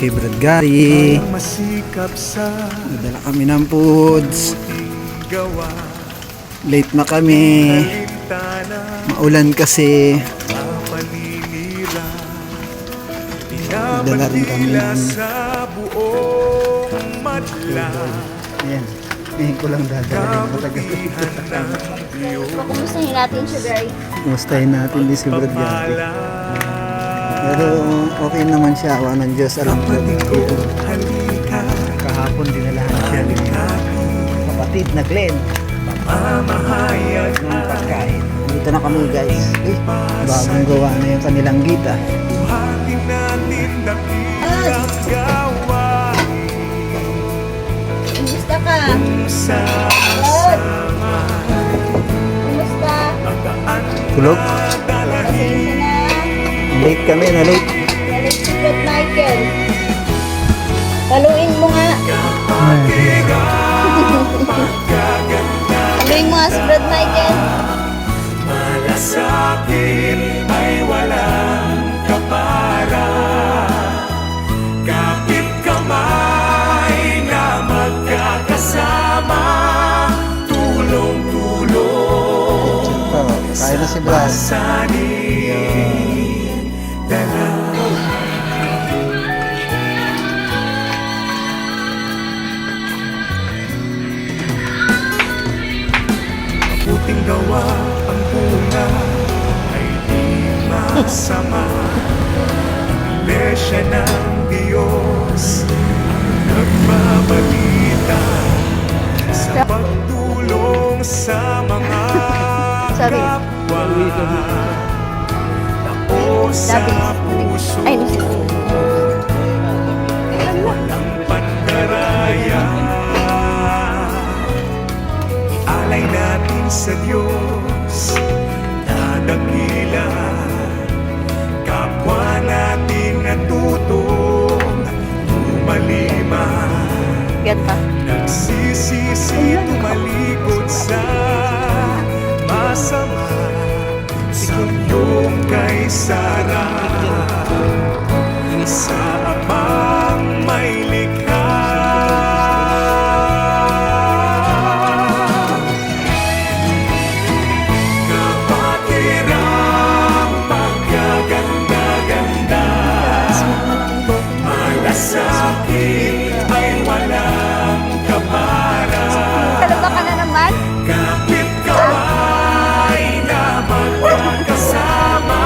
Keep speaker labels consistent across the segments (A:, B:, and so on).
A: kay Brad Gary. Nadala kami ng foods. Late na kami. Maulan kasi. Nadala rin kami ng... Ayan. Ngayon ko lang dadala yung matagal.
B: Kumustahin natin siya, Gary.
A: Kumustahin natin din si Brad Gary. Pero okay naman siya. Awa ng Diyos. Alam ko. Kahapon dinalahan siya ng kapatid na Glenn. Ng pagkain. Dito na kami guys. Bagong gawa na yung kanilang gita.
B: Kumusta ka? Lord? Kumusta?
A: Tulog?
B: Pasensya na.
A: Late kami. Na-late.
B: Galit si Brad Michael. Paluin mo nga. Paluin mo nga si Brad Michael.
C: Malasakit ay walang kapara. Kapit kamay na magkakasama. Tulong-tulong.
A: Kaya na si Brad.
C: Pasanin dala. Mabuting gawa ang bunga ay di masama. Iglesia ng Diyos ang nagbabalita sa pagtulong sa mga kapwa. Tao sa puso, walang pandaraya. Ialay natin sa Diyos na dakila. Kapwa natin natutong tumalima.
B: Get pa.
C: Nagsisisi tumalikod sa masama. Sa iyong kay Sara, sa Amang may likha. Kapatirang pagkaganda-ganda. Malasakit ay walang kapara.
B: Kalaba ka na naman?
C: Kapit kamay na magkakasama.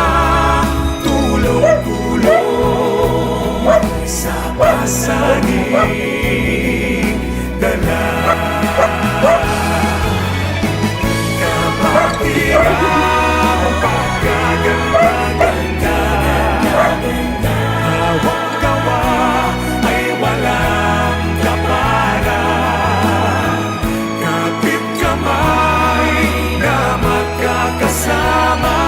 C: Tulong-tulong sa pasaning dala. Kapatirang pagkaganda-ganda. Hawak gawa ay walang kapara. Kapit kamay na magkakasama.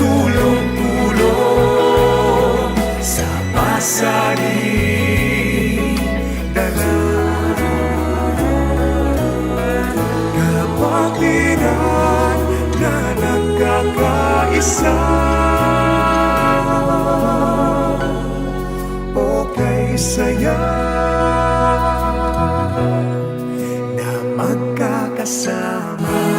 C: Tulong-tulong sa pasaning dala. Kapatiran na nagkakaisa. Okay saya na magkakasama.